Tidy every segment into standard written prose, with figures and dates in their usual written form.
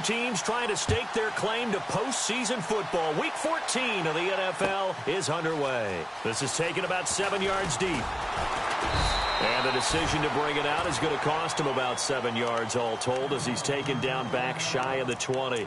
teams trying to stake their claim to postseason football. Week 14 of the NFL is underway. This is taken about 7 yards deep. And the decision to bring it out is going to cost him about 7 yards all told as he's taken down back shy of the 20.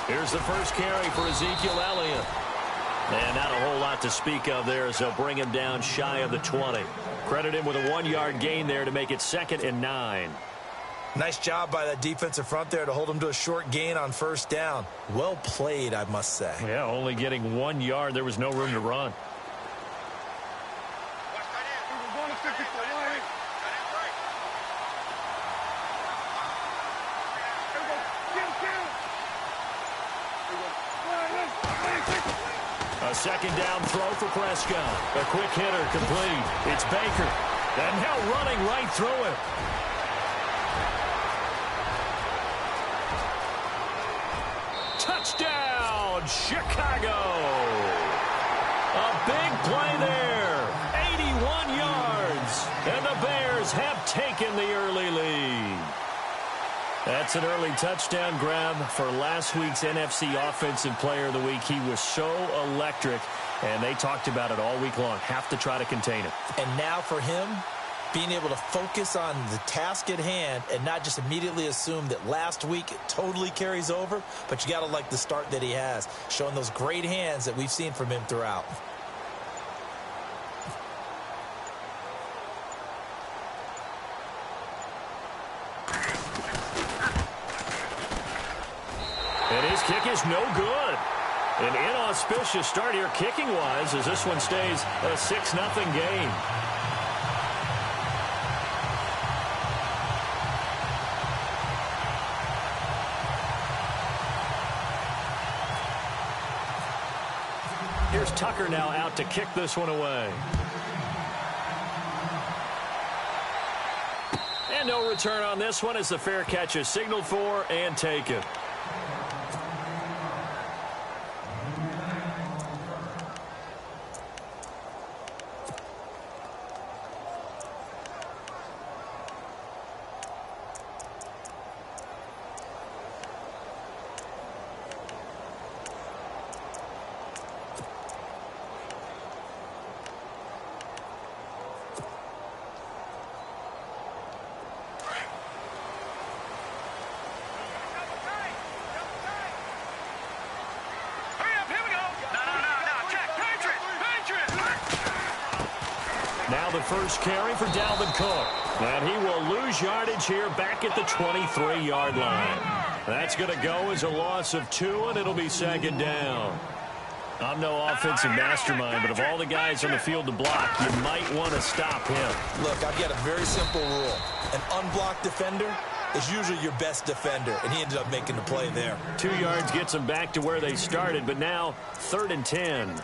Here's the first carry for Ezekiel Elliott. And not a whole lot to speak of there as they'll bring him down shy of the 20. Credit him with a 1-yard gain there to make it 2nd and 9. Nice job by that defensive front there to hold him to a short gain on first down. Well played, I must say. Yeah, only getting 1 yard. There was no room to run. A second down throw for Prescott. A quick hitter complete. It's Baker. And now running right through it. Touchdown, Chicago. A big play there. 81 yards. And the Bears have taken the early lead. That's an early touchdown grab for last week's NFC Offensive Player of the Week. He was so electric, and they talked about it all week long. Have to try to contain him. And now for him, being able to focus on the task at hand and not just immediately assume that last week it totally carries over, but you got to like the start that he has, showing those great hands that we've seen from him throughout. And his kick is no good. An inauspicious start here kicking-wise as this one stays a 6-0 game. Here's Tucker now out to kick this one away. And no return on this one as the fair catch is signaled for and taken. Now the first carry for Dalvin Cook. And he will lose yardage here back at the 23-yard line. That's going to go as a loss of 2, and it'll be 2nd down. I'm no offensive mastermind, but of all the guys on the field to block, you might want to stop him. Look, I've got a very simple rule. An unblocked defender is usually your best defender, and he ended up making the play there. 2 yards gets them back to where they started, but now 3rd and 10.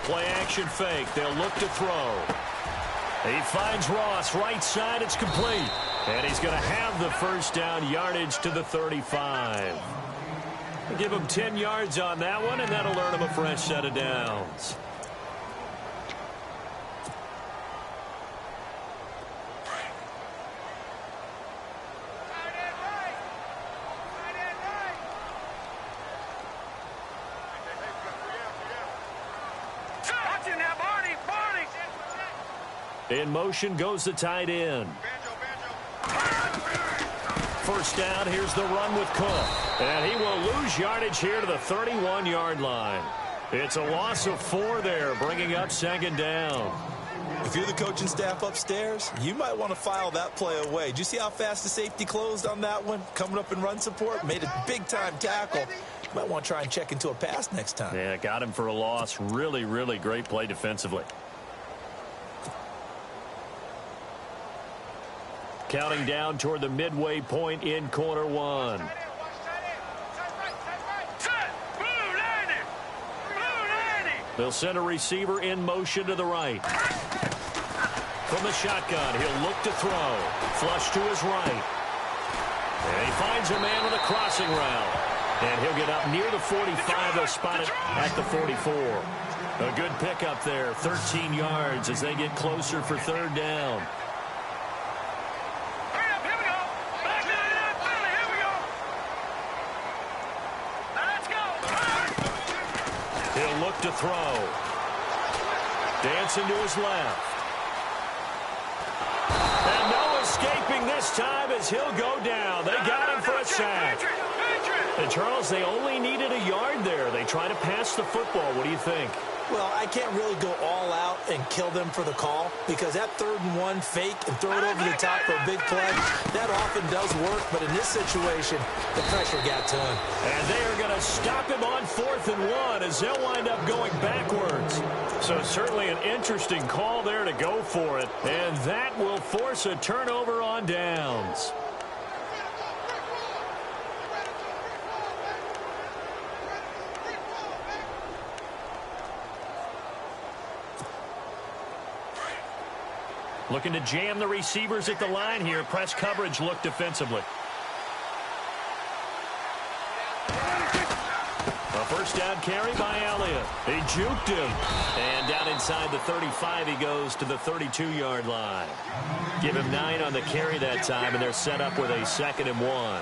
Play-action fake. They'll look to throw. He finds Ross right side. It's complete. And he's going to have the first down yardage to the 35. We'll give him 10 yards on that one, and that'll earn him a fresh set of downs. In motion goes the tight end. First down, here's the run with Cook. And he will lose yardage here to the 31-yard line. It's a loss of 4 there, bringing up second down. If you're the coaching staff upstairs, you might want to file that play away. Did you see how fast the safety closed on that one? Coming up in run support, made a big-time tackle. You might want to try and check into a pass next time. Yeah, got him for a loss. Really, really great play defensively. Counting down toward the midway point in quarter 1. They'll send a receiver in motion to the right. From the shotgun, he'll look to throw. Flush to his right. And he finds a man with a crossing route. And he'll get up near the 45. They'll spot it at the 44. A good pickup there, 13 yards as they get closer for third down. He'll look to throw. Dancing to his left. And no escaping this time as he'll go down. They got him for a sack. And, Charles, they only needed a yard there. They try to pass the football. What do you think? Well, I can't really go all out and kill them for the call because that 3rd and 1 fake and throw it over the top for a big play, that often does work. But in this situation, the pressure got to him. And they are going to stop him on 4th and 1 as they'll wind up going backwards. So certainly an interesting call there to go for it. And that will force a turnover on downs. Looking to jam the receivers at the line here. Press coverage look defensively. A first down carry by Elliott. He juked him. And down inside the 35, he goes to the 32-yard line. Give him 9 on the carry that time, and they're set up with a 2nd and 1.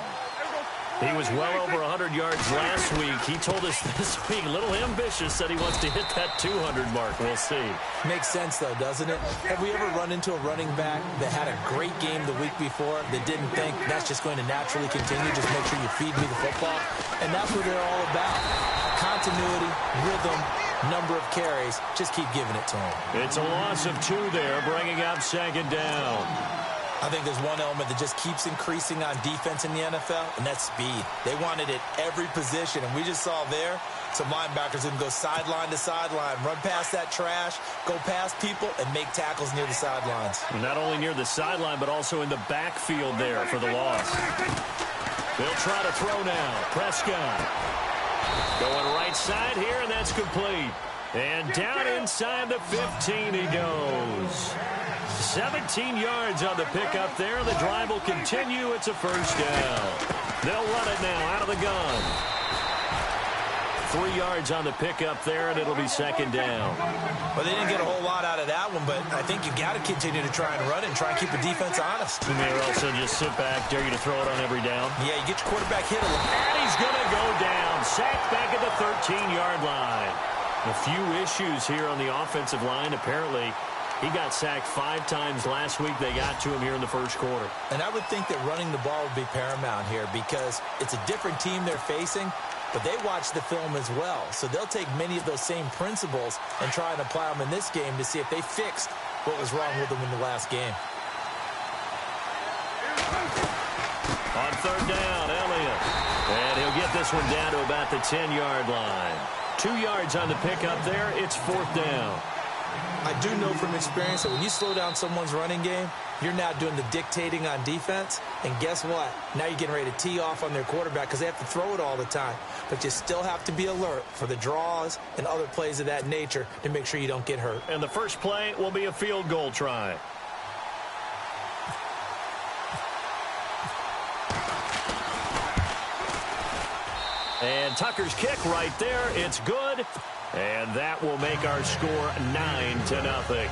He was well over 100 yards last week. He told us this week, a little ambitious, said he wants to hit that 200 mark. We'll see. Makes sense, though, doesn't it? Have we ever run into a running back that had a great game the week before that didn't think that's just going to naturally continue? Just make sure you feed me the football. And that's what they're all about. Continuity, rhythm, number of carries. Just keep giving it to him. It's a loss of 2 there, bringing up second down. I think there's one element that just keeps increasing on defense in the NFL, and that's speed. They want it at every position, and we just saw there some linebackers who can go sideline to sideline, run past that trash, go past people, and make tackles near the sidelines. Not only near the sideline, but also in the backfield there for the loss. They'll try to throw now. Prescott going right side here, and that's complete. And down inside the 15 he goes. 17 yards on the pickup there. The drive will continue. It's a first down. They'll run it now out of the gun. 3 yards on the pickup there, and it'll be second down. Well, they didn't get a whole lot out of that one, but I think you got to continue to try and run it and try and keep the defense honest. You may also just sit back, dare you to throw it on every down. Yeah, you get your quarterback hit a little. And he's going to go down. Sacked back at the 13-yard line. A few issues here on the offensive line, apparently. He got sacked 5 times last week. They got to him here in the first quarter. And I would think that running the ball would be paramount here because it's a different team they're facing, but they watch the film as well. So they'll take many of those same principles and try and apply them in this game to see if they fixed what was wrong with them in the last game. On third down, Elliott. And he'll get this one down to about the 10-yard line. 2 yards on the pickup there. It's fourth down. I do know from experience that when you slow down someone's running game, you're now doing the dictating on defense. And guess what? Now you're getting ready to tee off on their quarterback because they have to throw it all the time. But you still have to be alert for the draws and other plays of that nature to make sure you don't get hurt. And the first play will be a field goal try. And Tucker's kick right there. It's good. And that will make our score 9-0.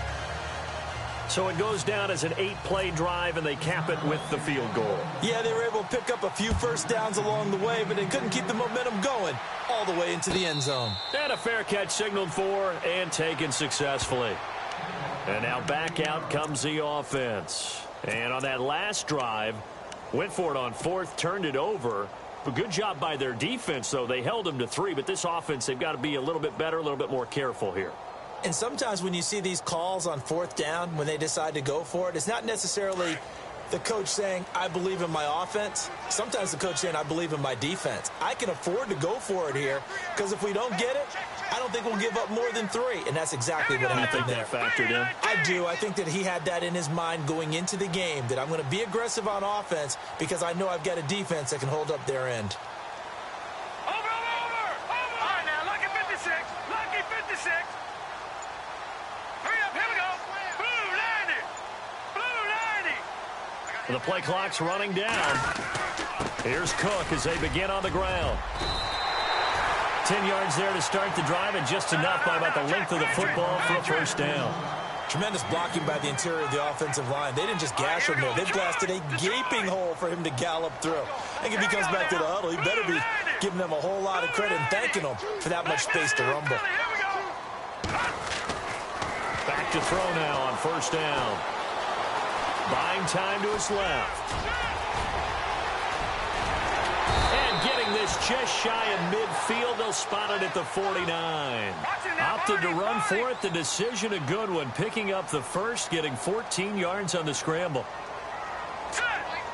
So it goes down as an 8-play drive, and they cap it with the field goal. Yeah, they were able to pick up a few first downs along the way, but they couldn't keep the momentum going all the way into the end zone. And a fair catch signaled for and taken successfully. And now back out comes the offense. And on that last drive, went for it on fourth, turned it over. But good job by their defense, though. They held them to 3, but this offense, they've got to be a little bit better, a little bit more careful here. And sometimes when you see these calls on fourth down, when they decide to go for it, it's not necessarily the coach saying, I believe in my offense. Sometimes the coach saying, I believe in my defense. I can afford to go for it here because if we don't get it, I don't think we'll give up more than 3. And that's exactly what happened there. You think that factored in? I do. I think that he had that in his mind going into the game, that I'm going to be aggressive on offense because I know I've got a defense that can hold up their end. Over! All right, now, lucky 56. Lucky 56. Hurry up, here we go. Blue 90. The play clock's running down. Here's Cook as they begin on the ground. 10 yards there to start the drive, and just enough by about the length of the football for a first down. Tremendous blocking by the interior of the offensive line. They didn't just gash him there. They blasted a gaping hole for him to gallop through. I think if he comes back to the huddle, he better be giving them a whole lot of credit and thanking them for that much space to rumble. Back to throw now on first down. Buying time to his left. And getting this just shy of midfield. They'll spot it at the 49. Opted to run for it. The decision a good one. Picking up the first, getting 14 yards on the scramble.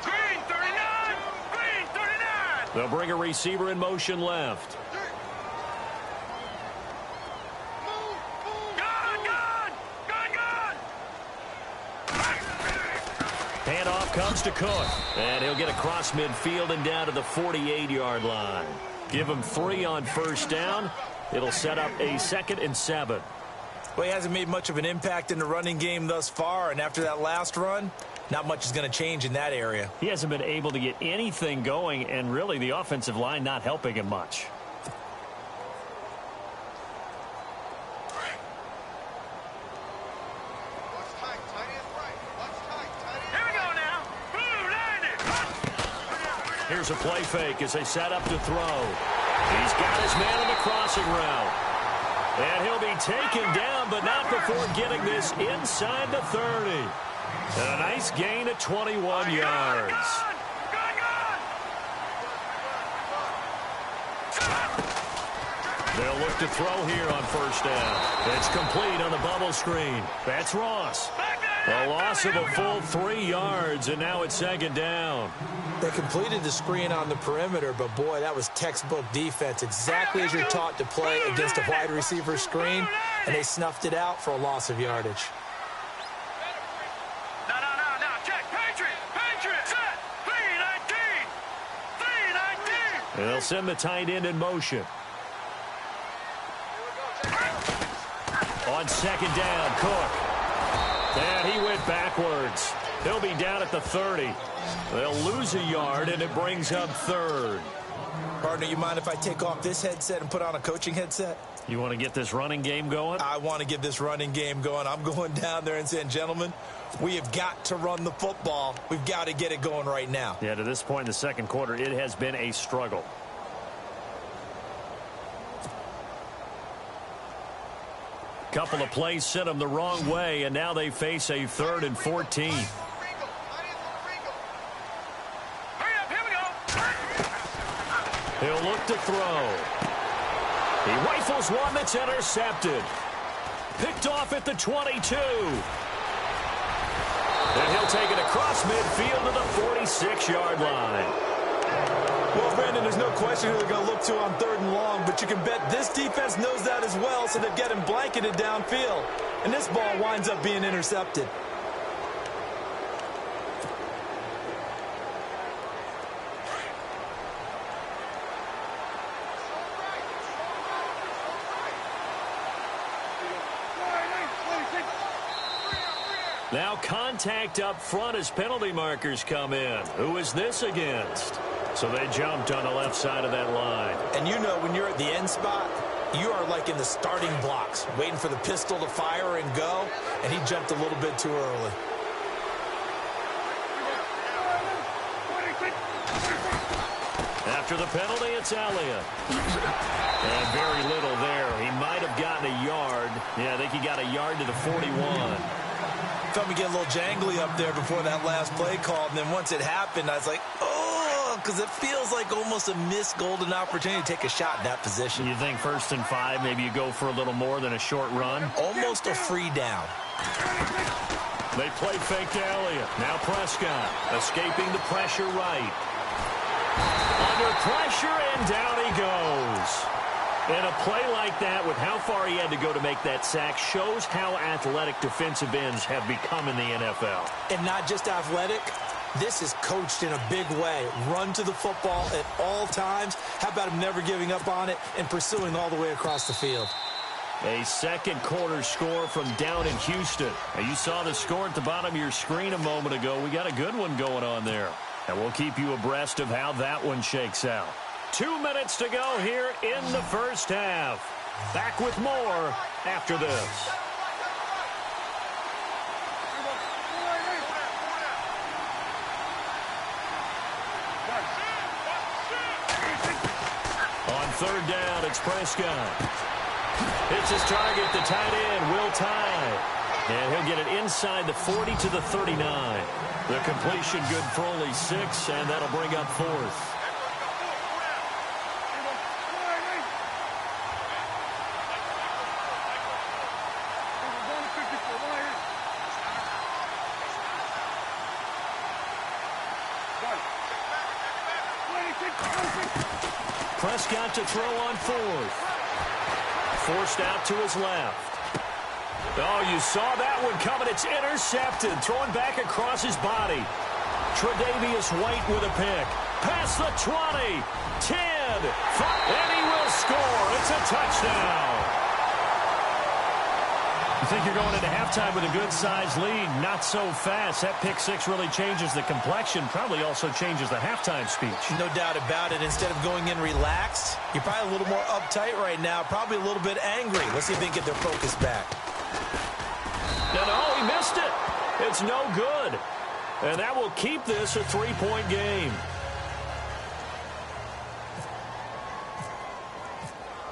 Green 39. Green 39. They'll bring a receiver in motion left. Handoff comes to Cook. And he'll get across midfield and down to the 48-yard line. Give him 3 on first down. It'll set up a 2nd and 7. Well, he hasn't made much of an impact in the running game thus far, and after that last run, not much is going to change in that area. He hasn't been able to get anything going, and really the offensive line not helping him much. Here's a play fake as they set up to throw. He's got his man on the crossing route. And he'll be taken down, but not before getting this inside the 30. And a nice gain of 21 yards. They'll look to throw here on first down. It's complete on the bubble screen. That's Ross. A loss of a full 3 yards, and now it's 2nd down. They completed the screen on the perimeter, but boy, that was textbook defense, exactly as you're taught to play against a wide receiver screen, and they snuffed it out for a loss of yardage. No, check, Patriot, set, 319. And they'll send the tight end in motion. On 2nd down, Cook. And he went backwards. He'll be down at the 30. They'll lose a yard, and it brings up 3rd. Partner, you mind if I take off this headset and put on a coaching headset? You want to get this running game going? I want to get this running game going. I'm going down there and saying, gentlemen, we have got to run the football. We've got to get it going right now. Yeah, to this point in the 2nd quarter, it has been a struggle. Couple of plays sent them the wrong way, and now they face a 3rd and 14. Hurry up, here we go. He'll look to throw. He rifles one that's intercepted. Picked off at the 22. And he'll take it across midfield to the 46-yard line. Well, Brandon, there's no question who they're going to look to on 3rd and long, but you can bet this defense knows that as well, so they're getting blanketed downfield. And this ball winds up being intercepted. Now contact up front as penalty markers come in. Who is this against? So they jumped on the left side of that line. And you know when you're at the end spot, you are like in the starting blocks, waiting for the pistol to fire and go, and he jumped a little bit too early. After the penalty, it's Elliott. And very little there. He might have gotten a yard. Yeah, I think he got a yard to the 41. felt me get a little jangly up there before that last play call, and then once it happened, I was like, oh, because it feels like almost a missed golden opportunity to take a shot in that position. You think 1st and 5, maybe you go for a little more than a short run? Almost a free down. They play fake to Elliott. Now Prescott escaping the pressure right. Under pressure, and down he goes. And a play like that, with how far he had to go to make that sack, shows how athletic defensive ends have become in the NFL. And not just athletic, this is coached in a big way. Run to the football at all times. How about him never giving up on it and pursuing all the way across the field? A second quarter score from down in Houston. Now, you saw the score at the bottom of your screen a moment ago. We got a good one going on there. And we'll keep you abreast of how that one shakes out. 2 minutes to go here in the first half. Back with more after this. On 3rd down, it's Prescott. It's his target, the tight end, Will Tye. And he'll get it inside the 40 to the 39. The completion good for only 6, and that'll bring up 4th. Prescott to throw on 4th. Forced out to his left. Oh, you saw that one coming. It's intercepted. Throwing back across his body. Tre'Davious White with a pick. Past the 20. 10. And he will score. It's a touchdown. You think you're going into halftime with a good-sized lead. Not so fast. That pick 6 really changes the complexion. Probably also changes the halftime speech. No doubt about it. Instead of going in relaxed, you're probably a little more uptight right now. Probably a little bit angry. Let's see if they can get their focus back. No, he missed it. It's no good. And that will keep this a 3-point game.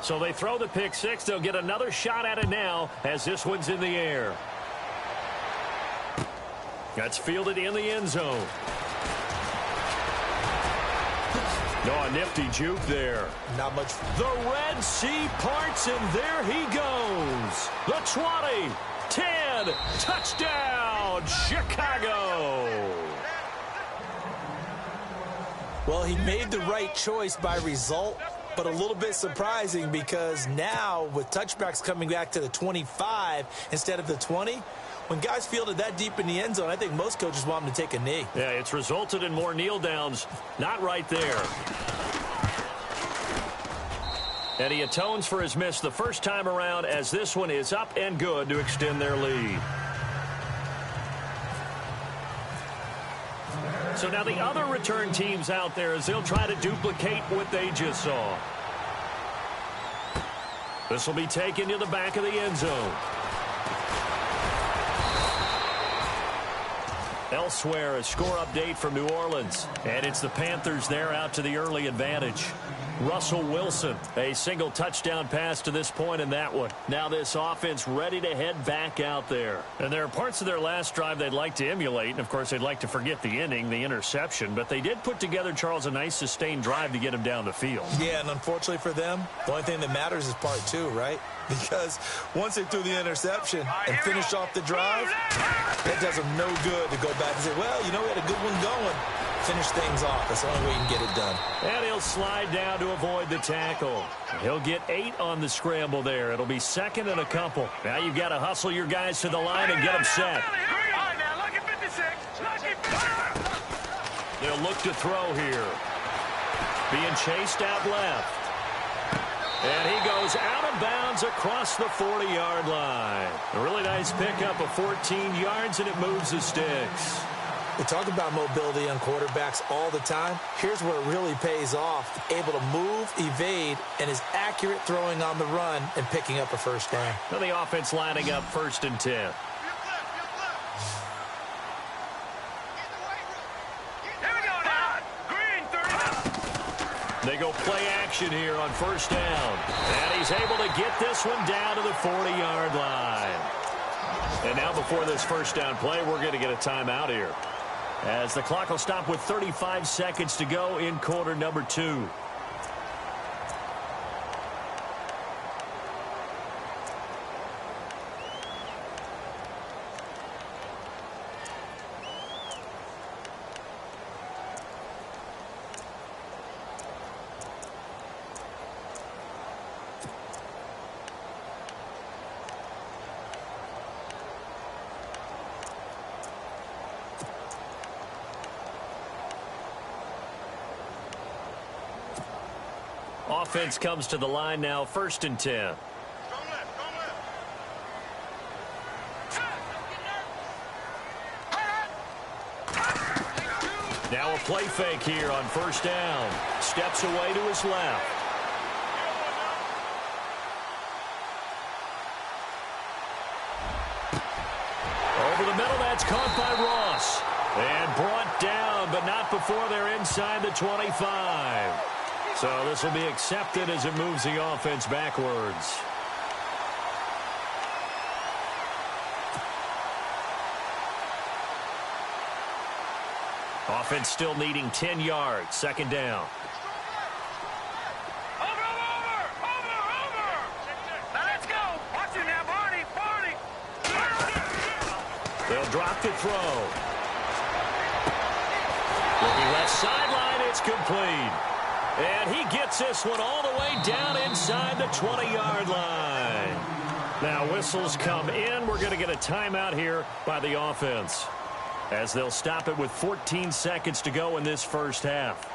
So they throw the pick 6. They'll get another shot at it now as this one's in the air. That's fielded in the end zone. No, a nifty juke there. Not much. The Red Sea parts, and there he goes. The 20, 10, touchdown, Chicago. Well, he made the right choice by result, but a little bit surprising because now with touchbacks coming back to the 25 instead of the 20, when guys fielded that deep in the end zone, I think most coaches want them to take a knee. Yeah, it's resulted in more kneel downs. Not right there. And he atones for his miss the first time around as this one is up and good to extend their lead. So now the other return teams out there as they'll try to duplicate what they just saw. This will be taken to the back of the end zone. Elsewhere, a score update from New Orleans. And it's the Panthers there out to the early advantage. Russell Wilson, a single touchdown pass to this point in that one. Now this offense ready to head back out there. And there are parts of their last drive they'd like to emulate. And, of course, they'd like to forget the inning, the interception. But they did put together, Charles, a nice sustained drive to get him down the field. Yeah, and unfortunately for them, the only thing that matters is part 2, right? Because once they threw the interception and finished off the drive, that does them no good to go back and say, well, you know, we had a good one going. Finish things off. That's the only way you can get it done. And he'll slide down to avoid the tackle. He'll get 8 on the scramble there. It'll be second and a couple. Now you've got to hustle your guys to the line and get them set. They'll look to throw here. Being chased out left. And he goes out of bounds across the 40-yard line. A really nice pickup of 14 yards, and it moves the sticks. We talk about mobility on quarterbacks all the time. Here's where it really pays off. Able to move, evade, and is accurate throwing on the run and picking up a first down. Now the offense lining up 1st and 10. They go play action here on 1st down. And he's able to get this one down to the 40-yard line. And now before this first down play, we're going to get a timeout here, as the clock will stop with 35 seconds to go in quarter number 2. Offense comes to the line now, 1st and 10. Now a play fake here on 1st down. Steps away to his left. Over the middle, that's caught by Ross. And brought down, but not before they're inside the 25. So this will be accepted as it moves the offense backwards. Offense still needing 10 yards. 2nd down. Over. Now let's go. Watch it now, Barney. They'll drop the throw. Looking left sideline, it's complete. And he gets this one all the way down inside the 20-yard line. Now whistles come in. We're going to get a timeout here by the offense, as they'll stop it with 14 seconds to go in this first half.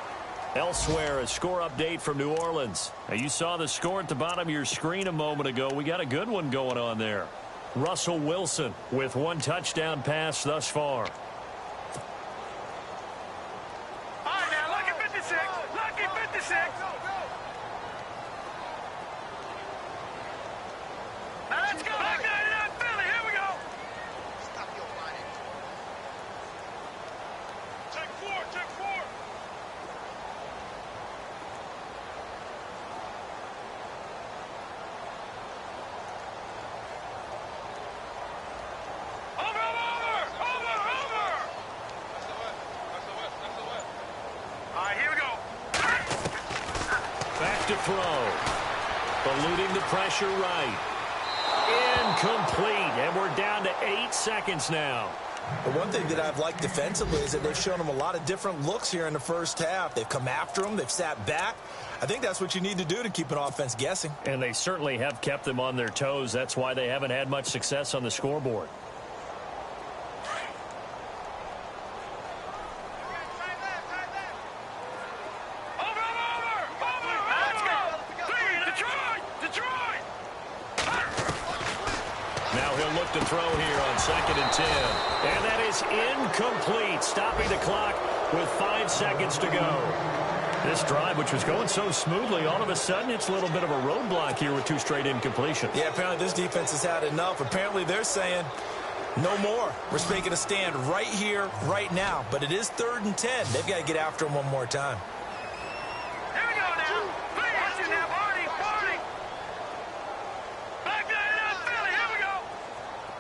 Elsewhere, a score update from New Orleans. Now, you saw the score at the bottom of your screen a moment ago. We got a good one going on there. Russell Wilson with 1 touchdown pass thus far. To throw. Eluding the pressure right. Incomplete. And we're down to 8 seconds now. The one thing that I've liked defensively is that they've shown them a lot of different looks here in the first half. They've come after them. They've sat back. I think that's what you need to do to keep an offense guessing. And they certainly have kept them on their toes. That's why they haven't had much success on the scoreboard. To throw here on 2nd and 10. And that is incomplete, stopping the clock with 5 seconds to go. This drive, which was going so smoothly, all of a sudden it's a little bit of a roadblock here with 2 straight incompletions. Yeah, apparently this defense has had enough. Apparently they're saying no more. We're making a stand right here, right now. But it is 3rd and 10. They've got to get after him one more time. Here we go now. Watch it now, Barney. Back 99 Philly. Here we go.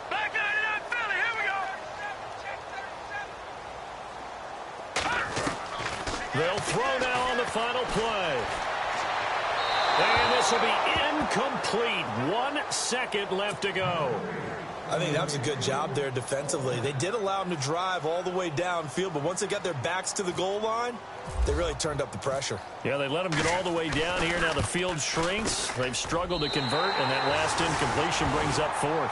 Back 99 Philly. Here we go. They'll throw now on the final play. And this will be incomplete. 1 second left to go. I think that was a good job there defensively. They did allow them to drive all the way downfield, but once they got their backs to the goal line, they really turned up the pressure. Yeah, they let them get all the way down here. Now the field shrinks. They've struggled to convert, and that last incompletion brings up 4th.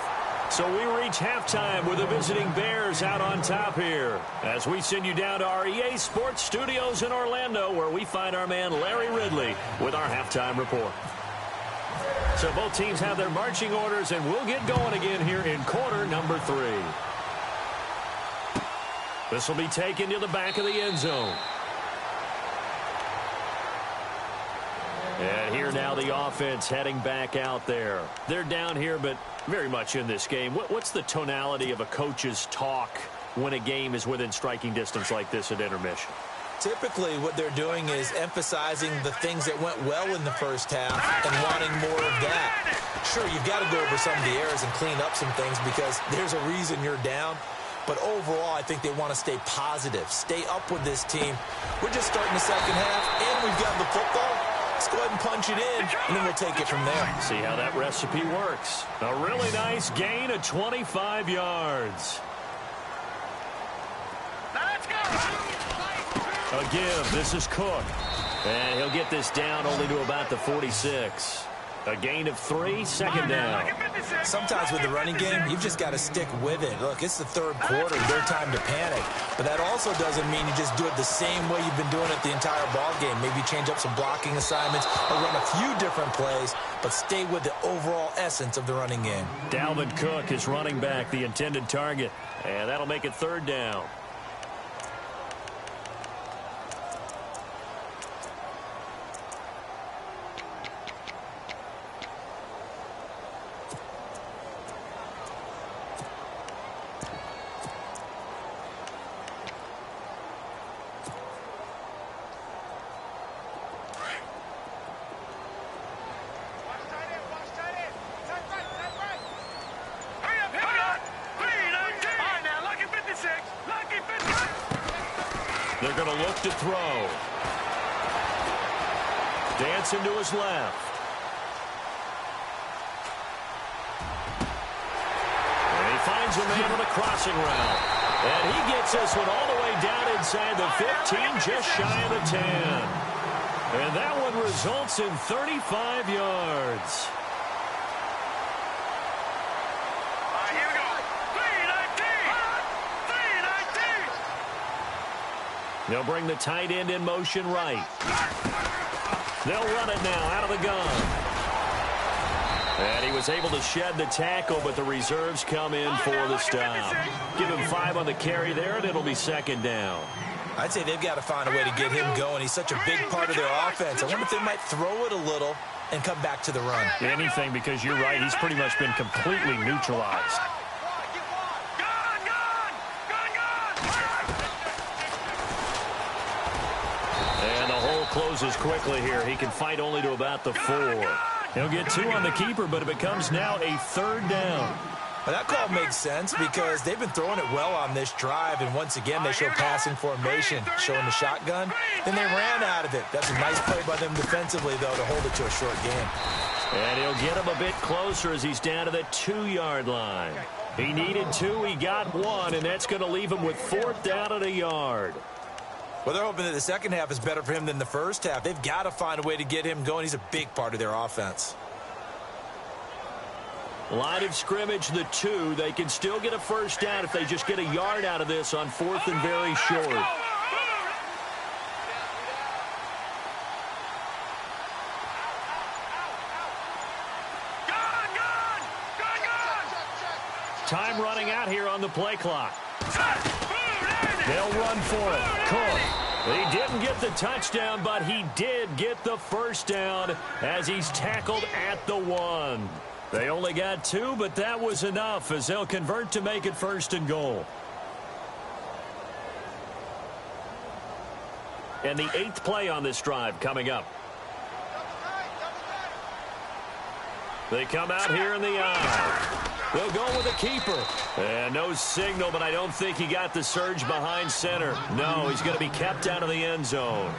So we reach halftime with the visiting Bears out on top here, as we send you down to our EA Sports Studios in Orlando, where we find our man Larry Ridley with our halftime report. So both teams have their marching orders, and we'll get going again here in quarter number 3. This will be taken to the back of the end zone. And here now the offense heading back out there. They're down here, but very much in this game. What's the tonality of a coach's talk when a game is within striking distance like this at intermission? Typically, what they're doing is emphasizing the things that went well in the first half and wanting more of that. Sure, you've got to go over some of the errors and clean up some things because there's a reason you're down. But overall, I think they want to stay positive, stay up with this team. We're just starting the second half, and we've got the football. Let's go ahead and punch it in, and then we'll take it from there. See how that recipe works. A really nice gain of 25 yards. Let's go. A give. This is Cook. And he'll get this down only to about the 46. A gain of 3, second down. Sometimes with the running game, you've just got to stick with it. Look, it's the third quarter. Their time to panic. But that also doesn't mean you just do it the same way you've been doing it the entire ball game. Maybe change up some blocking assignments or run a few different plays, but stay with the overall essence of the running game. Dalvin Cook is running back, the intended target. And that'll make it third down. They're going to look to throw. Dancing to his left. And he finds a man on a crossing route. And he gets this one all the way down inside the 15, just shy of the 10. And that one results in 35 yards. They'll bring the tight end in motion right. They'll run it now out of the gun. And he was able to shed the tackle, but the reserves come in for the stop. Give him 5 on the carry there, and it'll be second down. I'd say they've got to find a way to get him going. He's such a big part of their offense. I wonder if they might throw it a little and come back to the run. Anything, because you're right. He's pretty much been completely neutralized. Closes quickly here. He can fight only to about the 4. He'll get 2 on the keeper, but it becomes now a third down. Well, that call makes sense because they've been throwing it well on this drive, and once again they show passing formation, showing the shotgun. Then they ran out of it. That's a nice play by them defensively, though, to hold it to a short game. And he'll get him a bit closer as he's down to the 2-yard line. He needed 2, he got 1, and that's going to leave him with 4th down at a yard. Well, they're hoping that the second half is better for him than the first half. They've got to find a way to get him going. He's a big part of their offense. Line of scrimmage, the 2. They can still get a first down if they just get a yard out of this on 4th and very short. Time running out here on the play clock. They'll run for it. Cook. He didn't get the touchdown, but he did get the first down as he's tackled at the 1. They only got 2, but that was enough as they'll convert to make it 1st and goal. And the 8th play on this drive coming up. They come out here in the eye. They'll go with a keeper. And no signal, but I don't think he got the surge behind center. No, he's going to be kept out of the end zone.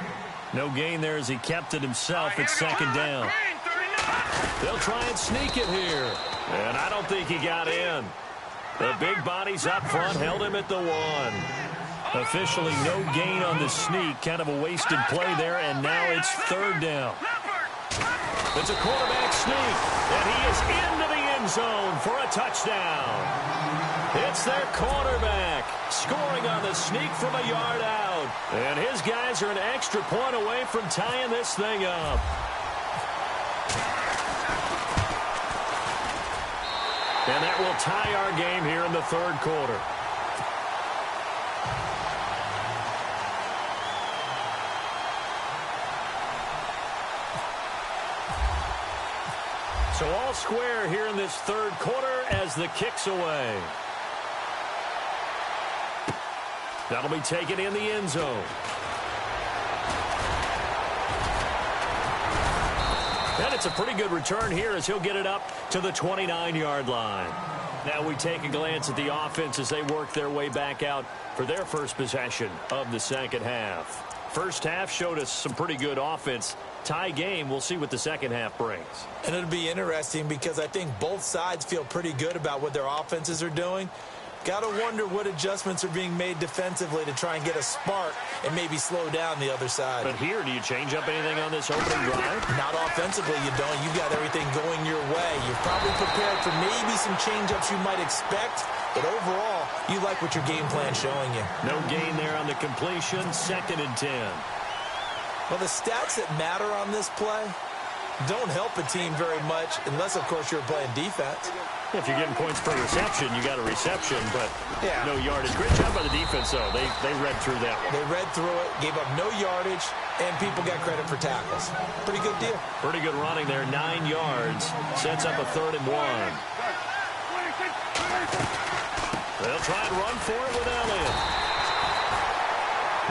No gain there as he kept it himself at second down. They'll try and sneak it here. And I don't think he got in. The big bodies up front held him at the 1. Officially no gain on the sneak. Kind of a wasted play there, and now it's third down. It's a quarterback sneak, and he is into the end zone for a touchdown. It's their quarterback scoring on the sneak from a yard out. And his guys are an extra point away from tying this thing up. And that will tie our game here in the third quarter. So all square here in this third quarter as the kick's away. That'll be taken in the end zone. gets a pretty good return here as he'll get it up to the 29-yard line. Now we take a glance at the offense as they work their way back out for their first possession of the second half. First half showed us some pretty good offense. Tie game, we'll see what the second half brings. And it'll be interesting because I think both sides feel pretty good about what their offenses are doing. Got to wonder what adjustments are being made defensively to try and get a spark and maybe slow down the other side. But here, do you change up anything on this opening drive? Not offensively, you don't. You got everything going your way. You're probably prepared for maybe some change-ups you might expect, but overall, you like what your game plan's showing you. No gain there on the completion, 2nd and 10. Well, the stats that matter on this play don't help a team very much unless, of course, you're playing defense. If you're getting points per reception, you got a reception, but no yardage. Great job by the defense, though. They read through that one. They read through it, gave up no yardage, and people got credit for tackles. Pretty good deal. Pretty good running there, 9 yards. Sets up a 3rd and 1. They'll try and run for it with Elliott.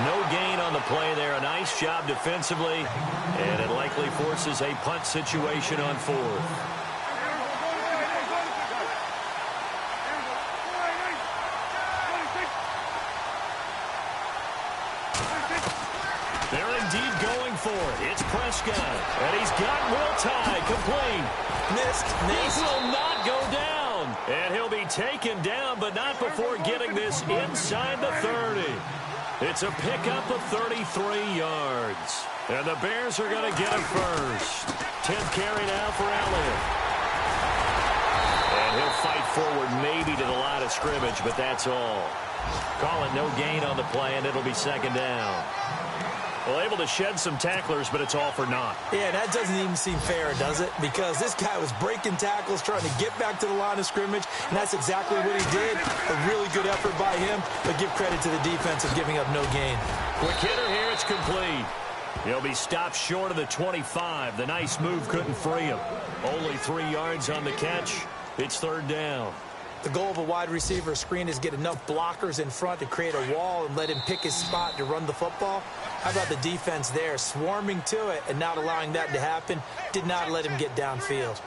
No gain on the play there. A nice job defensively, and it likely forces a punt situation on 4th. They're indeed going for it. It's Prescott, and he's got Will Tye complete. Missed. He will not go down, and he'll be taken down, but not before getting this inside the 30. It's a pickup of 33 yards, and the Bears are going to get a first. 10th carry now for Elliott. And he'll fight forward maybe to the line of scrimmage, but that's all. Call it no gain on the play, and it'll be 2nd down. Well, able to shed some tacklers, but it's all for naught. Yeah, that doesn't even seem fair, does it? Because this guy was breaking tackles, trying to get back to the line of scrimmage, and that's exactly what he did. A really good effort by him, but give credit to the defense of giving up no gain. Quick hitter here, it's complete. He'll be stopped short of the 25. The nice move couldn't free him. Only 3 yards on the catch. It's 3rd down. The goal of a wide receiver screen is get enough blockers in front to create a wall and let him pick his spot to run the football. How about the defense there, swarming to it and not allowing that to happen? Did not let him get downfield.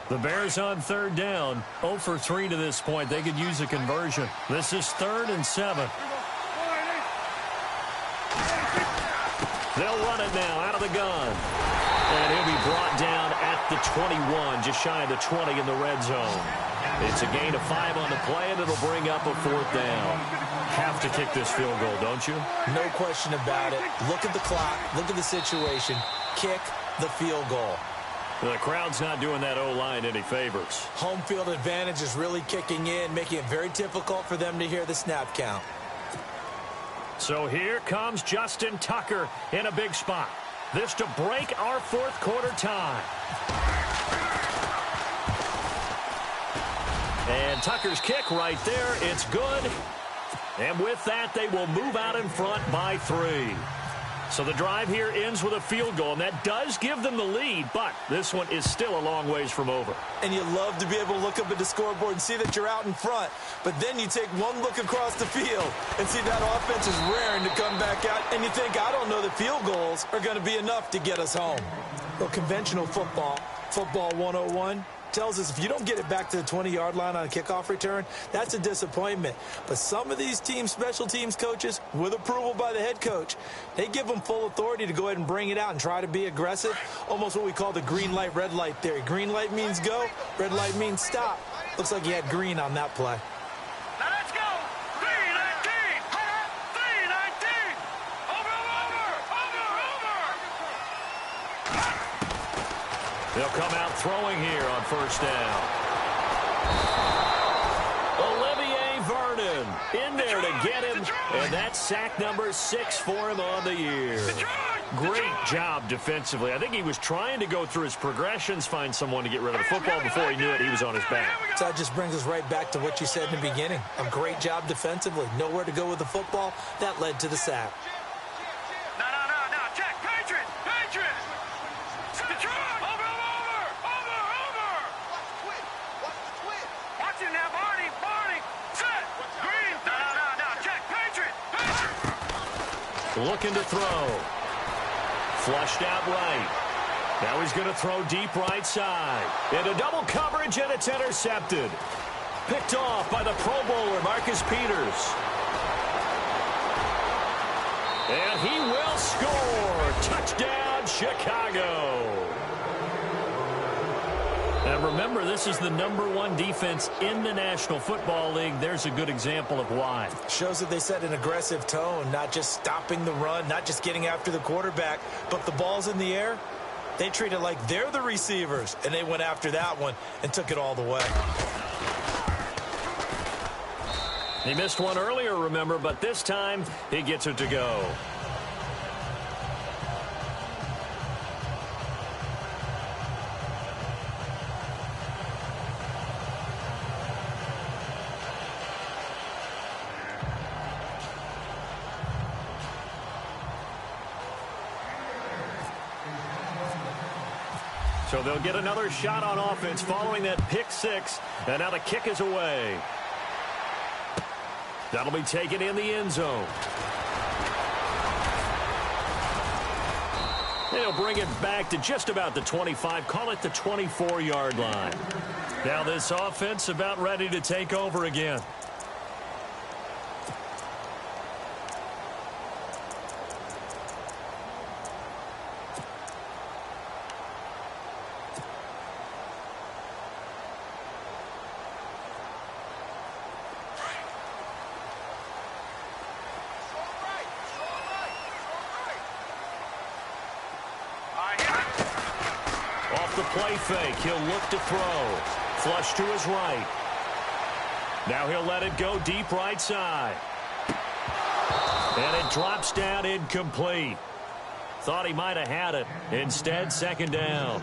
The Bears on 3rd down. 0 for 3 to this point. They could use a conversion. This is 3rd and 7. They'll run it now out of the gun. And he'll be brought down at the 21, just shy of the 20 in the red zone. It's a gain of 5 on the play, and it'll bring up a 4th down. Have to kick this field goal, don't you? No question about it. Look at the clock. Look at the situation. Kick the field goal. The crowd's not doing that O-line any favors. Home field advantage is really kicking in, making it very difficult for them to hear the snap count. So here comes Justin Tucker in a big spot. This to break our 4th quarter tie. And Tucker's kick right there. It's good. And with that, they will move out in front by 3. So the drive here ends with a field goal, and that does give them the lead, but this one is still a long ways from over. And you love to be able to look up at the scoreboard and see that you're out in front, but then you take one look across the field and see that offense is raring to come back out, and you think, I don't know that field goals are going to be enough to get us home. Well, conventional football 101, tells us if you don't get it back to the 20-yard line on a kickoff return, that's a disappointment. But some of these teams, special teams coaches, with approval by the head coach, they give them full authority to go ahead and bring it out and try to be aggressive, almost what we call the green light, red light theory. Green light means go, red light means stop. Looks like he had green on that play. Now let's go. 319. 319. Over. They'll come out throwing here on 1st down. Olivier Vernon in there to get him, and that's sack number 6 for him on the year. Great job defensively. I think he was trying to go through his progressions, find someone to get rid of the football. Before he knew it, he was on his back. So that just brings us right back to what you said in the beginning. A great job defensively. Nowhere to go with the football. That led to the sack. No. Check. Patriot. Over. Watch it now, Barney. looking to throw. Flushed out right. Now he's going to throw deep right side. Into double coverage, and it's intercepted. Picked off by the Pro Bowler, Marcus Peters. And he will score. Touchdown, Chicago. And remember, this is the #1 defense in the National Football League. There's a good example of why. Shows that they set an aggressive tone, not just stopping the run, not just getting after the quarterback, but the ball's in the air. They treat it like they're the receivers, and they went after that one and took it all the way. He missed one earlier, remember, but this time he gets it to go. So they'll get another shot on offense following that pick six. And now the kick is away. That'll be taken in the end zone. They'll bring it back to just about the 25. Call it the 24-yard line. Now this offense about ready to take over again. Play fake. He'll look to throw. Flush to his right. Now he'll let it go deep right side. And it drops down incomplete. Thought he might have had it. Instead, second down.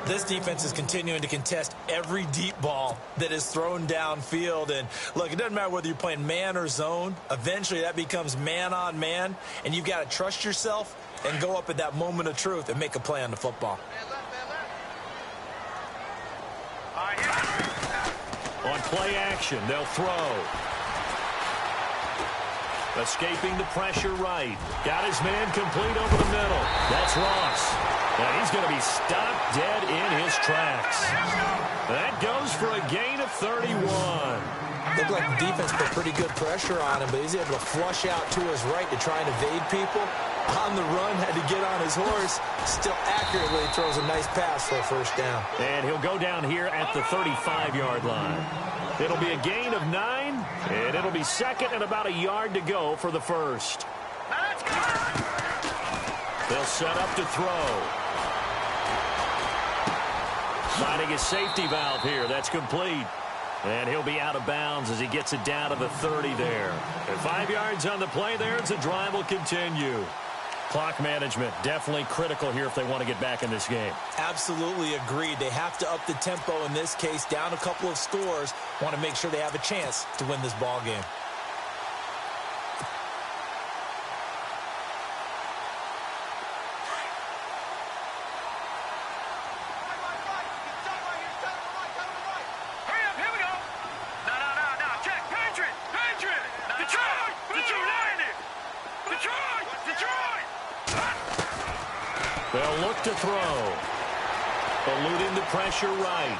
This defense is continuing to contest every deep ball that is thrown downfield. And look, it doesn't matter whether you're playing man or zone. Eventually that becomes man on man. And you've got to trust yourself and go up at that moment of truth and make a play on the football. On play action, they'll throw. Escaping the pressure right. Got his man complete over the middle. That's Ross. Now he's going to be stopped dead in his tracks. That goes for a gain of 31. Looked like the defense put pretty good pressure on him, but he's able to flush out to his right to try and evade people. On the run, had to get on his horse. Still accurately throws a nice pass for a first down. And he'll go down here at the 35-yard line. It'll be a gain of 9, and it'll be second and about a yard to go for the first. They'll set up to throw. Finding his safety valve here. That's complete. And he'll be out of bounds as he gets it down to the 30 there. And 5 yards on the play there as the drive will continue. Clock management definitely critical here if they want to get back in this game. Absolutely agreed. They have to up the tempo in this case, down a couple of scores. Want to make sure they have a chance to win this ball game. They'll look to throw. Eluding the pressure right.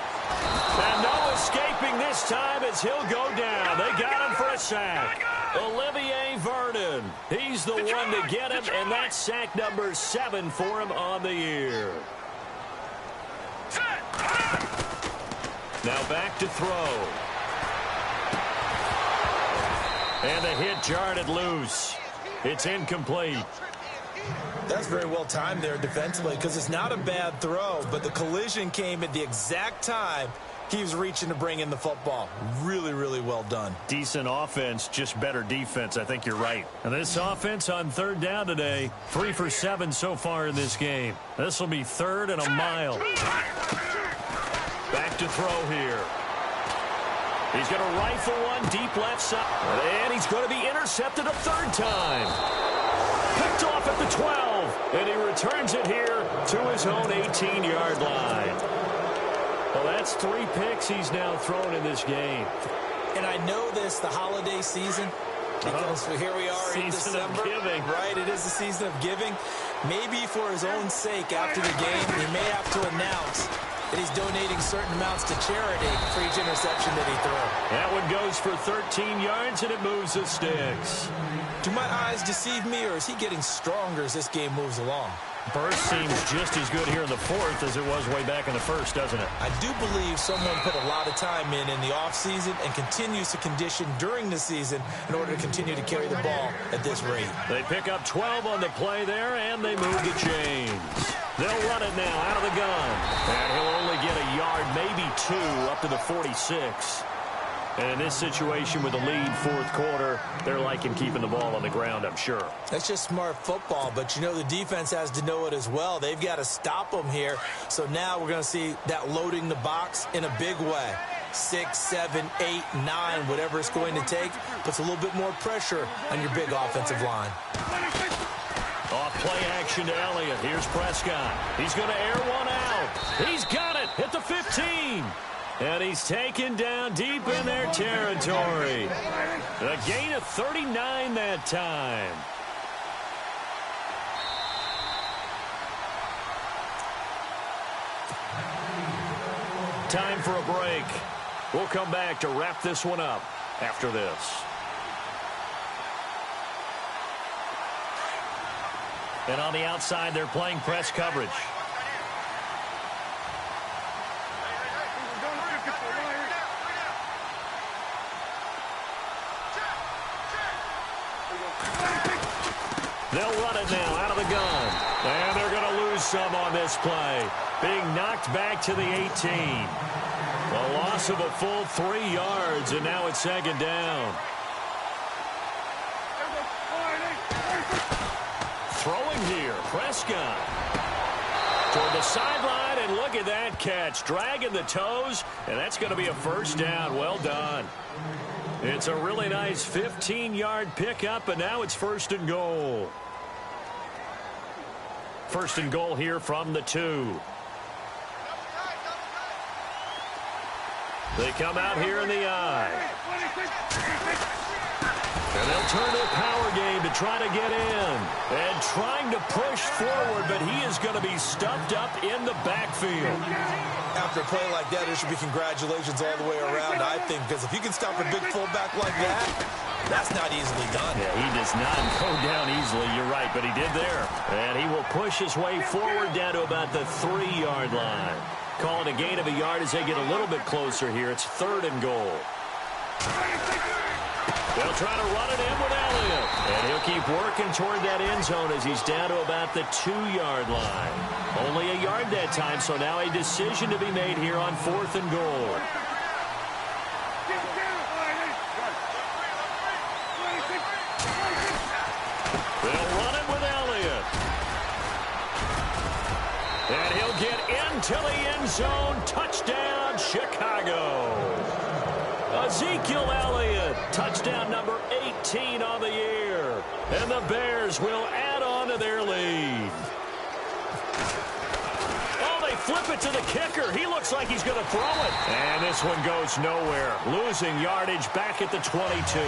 And no escaping this time as he'll go down. They got him for a sack. Olivier Vernon. He's the one to get him, and that's sack number 7 for him on the year. Now back to throw. And the hit jarred it loose. It's incomplete. That's very well timed there defensively because it's not a bad throw, but the collision came at the exact time he was reaching to bring in the football. Really, really well done. Decent offense, just better defense. I think you're right. And this offense on third down today, 3 for 7 so far in this game. This will be 3rd and a mile. Back to throw here. He's going to rifle one deep left side. And he's going to be intercepted a 3rd time. Picked off at the 12, and he returns it here to his own 18-yard line. Well, that's 3 picks he's now thrown in this game. And I know this, the holiday season, Because here we are in December, right? It is the season of giving. Maybe for his own sake, after the game, he may have to announce that he's donating certain amounts to charity for each interception that he throws. That one goes for 13 yards, and it moves the sticks. Do my eyes deceive me, or is he getting stronger as this game moves along? Burst seems just as good here in the fourth as it was way back in the first, doesn't it? I do believe someone put a lot of time in the offseason and continues to condition during the season in order to continue to carry the ball at this rate. They pick up 12 on the play there, and they move the chains. They'll run it now out of the gun. And he'll only get a yard, maybe two, up to the 46. And in this situation with the lead fourth quarter, they're liking keeping the ball on the ground, I'm sure. That's just smart football, but you know the defense has to know it as well. They've got to stop them here. So now we're going to see that loading the box in a big way. 6, 7, 8, 9, whatever it's going to take, puts a little bit more pressure on your big offensive line. Off play action to Elliott. Here's Prescott. He's going to air one out. He's got it at the 15. And he's taken down deep in their territory. A gain of 39 that time. Time for a break. We'll come back to wrap this one up after this. And on the outside, they're playing press coverage. They'll run it now out of the gun. And they're going to lose some on this play. Being knocked back to the 18. A loss of a full 3 yards, and now it's second down. Throwing here, Prescott. Toward the sideline, and look at that catch. Dragging the toes, and that's going to be a first down. Well done. It's a really nice 15-yard pickup, and now it's first and goal. First and goal here from the 2. They come out here in the I. And they'll turn to a power game to try to get in. And trying to push forward, but he is going to be stuffed up in the backfield. After a play like that, there should be congratulations all the way around, I think, because if you can stop a big fullback like that, that's not easily done. Yeah, he does not go down easily, you're right, but he did there. And he will push his way forward down to about the 3-yard line. Calling a gain of a yard as they get a little bit closer here. It's third and goal. They'll try to run it in with Elliott. And he'll keep working toward that end zone as he's down to about the 2-yard line. Only a yard that time, so now a decision to be made here on fourth and goal. They'll run it with Elliott. And he'll get into the end zone. Touchdown, Chicago. Ezekiel Elliott, touchdown number 18 on the year. And the Bears will add on to their lead. Oh, they flip it to the kicker. He looks like he's going to throw it. And this one goes nowhere. Losing yardage back at the 22.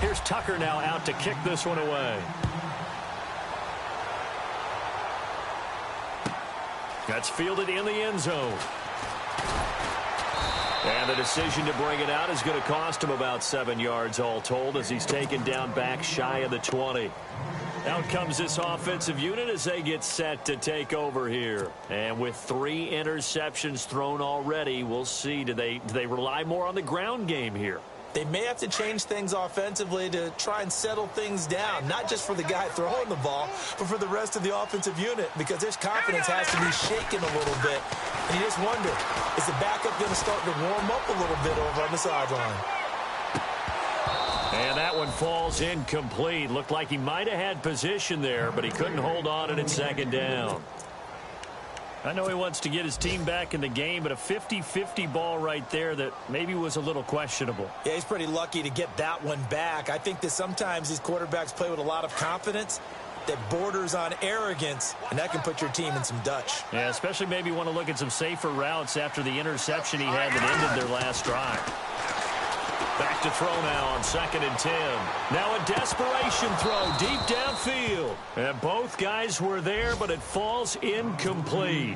Here's Tucker now out to kick this one away. That's fielded in the end zone. And the decision to bring it out is going to cost him about 7 yards all told as he's taken down back shy of the 20. Out comes this offensive unit as they get set to take over here. And with 3 interceptions thrown already, we'll see. Do they rely more on the ground game here? They may have to change things offensively to try and settle things down, not just for the guy throwing the ball, but for the rest of the offensive unit, because their confidence has to be shaken a little bit. And you just wonder, is the backup going to start to warm up a little bit over on the sideline? And that one falls incomplete. Looked like he might have had position there, but he couldn't hold on, and it's second down. I know he wants to get his team back in the game, but a 50-50 ball right there that maybe was a little questionable. Yeah, he's pretty lucky to get that one back. I think that sometimes these quarterbacks play with a lot of confidence, that borders on arrogance, and that can put your team in some Dutch. Yeah, especially maybe want to look at some safer routes after the interception he had that ended their last drive. Back to throw now on 2nd and 10. Now a desperation throw deep downfield. And both guys were there, but it falls incomplete.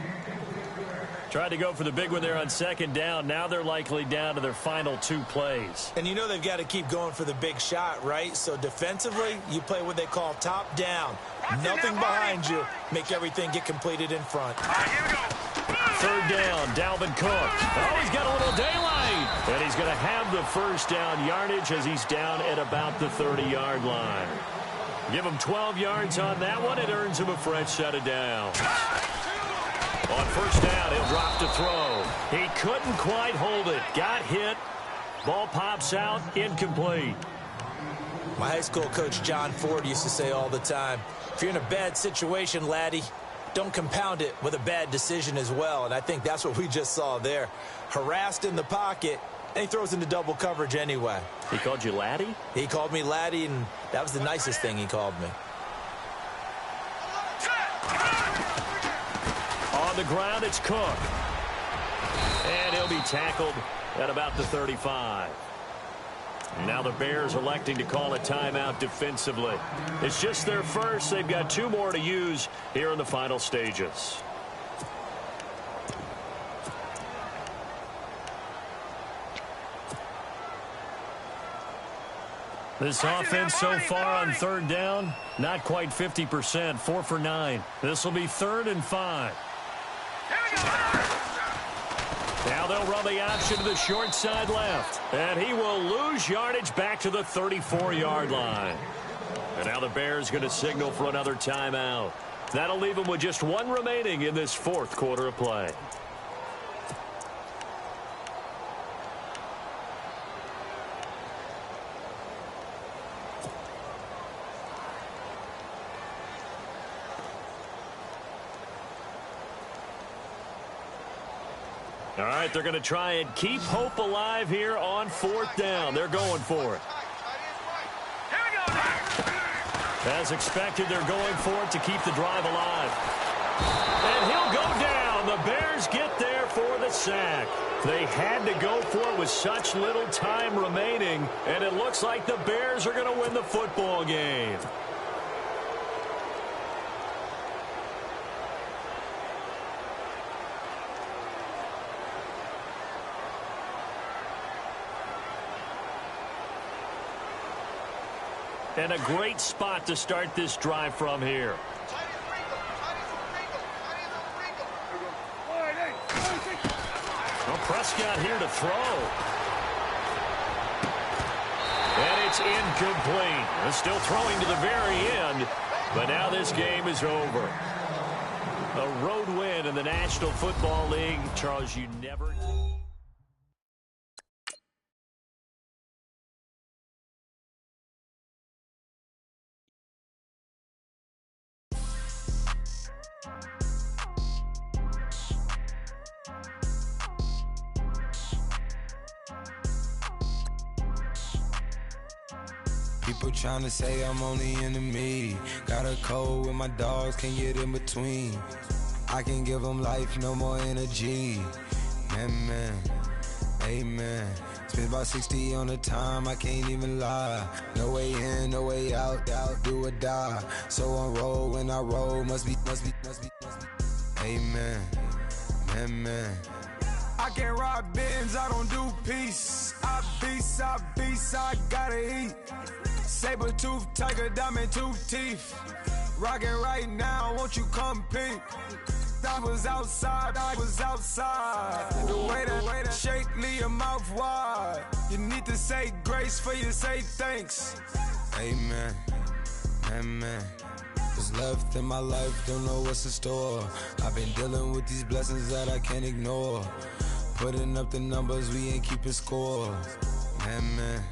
Tried to go for the big one there on 2nd down. Now they're likely down to their final 2 plays. And you know they've got to keep going for the big shot, right? So defensively, you play what they call top down. Nothing behind you. Make everything get completed in front. All right, here we go. 3rd down, Dalvin Cook. Oh, he's got a little daylight. And he's going to have the 1st down yardage as he's down at about the 30-yard line. Give him 12 yards on that one. It earns him a fresh set of downs. On 1st down, he'll drop to throw. He couldn't quite hold it. Got hit. Ball pops out. Incomplete. My high school coach, John Ford, used to say all the time, if you're in a bad situation, laddie, don't compound it with a bad decision as well. And I think that's what we just saw there. Harassed in the pocket, and he throws into double coverage anyway. He called you laddie? He called me laddie, and that was the nicest thing he called me. On the ground, it's Cook. And he'll be tackled at about the 35. Now the Bears electing to call a timeout defensively. It's just their first. They've got 2 more to use here in the final stages. This offense so far on 3rd down, not quite 50%, 4 for 9. This will be 3rd and 5. Now they'll run the option to the short side left. And he will lose yardage back to the 34-yard line. And now the Bears going to signal for another timeout. That'll leave them with just 1 remaining in this 4th quarter of play. All right, they're going to try and keep hope alive here on 4th down. They're going for it. As expected, they're going for it to keep the drive alive. And he'll go down. The Bears get there for the sack. They had to go for it with such little time remaining, and it looks like the Bears are going to win the football game. And a great spot to start this drive from here. Well, Prescott here to throw. And it's incomplete. They're still throwing to the very end, but now this game is over. A road win in the National Football League. Charles, you never... People trying to say I'm only enemy. Got a code with my dogs, can't get in between. I can give them life, no more energy. Man, amen. Spent about 60 on the time, I can't even lie. No way in, no way out, do or die. So on roll, when I roll, must be. Amen, man. I can't ride Benz, I don't do peace. I beast, I gotta eat. Saber tooth, tiger, diamond tooth teeth. Rockin' right now, won't you come peek? I was outside. The way that shake, leave your mouth wide. You need to say grace for you say thanks. Amen, amen. What's left in my life, don't know what's in store. I've been dealing with these blessings that I can't ignore. Putting up the numbers, we ain't keeping score. Man.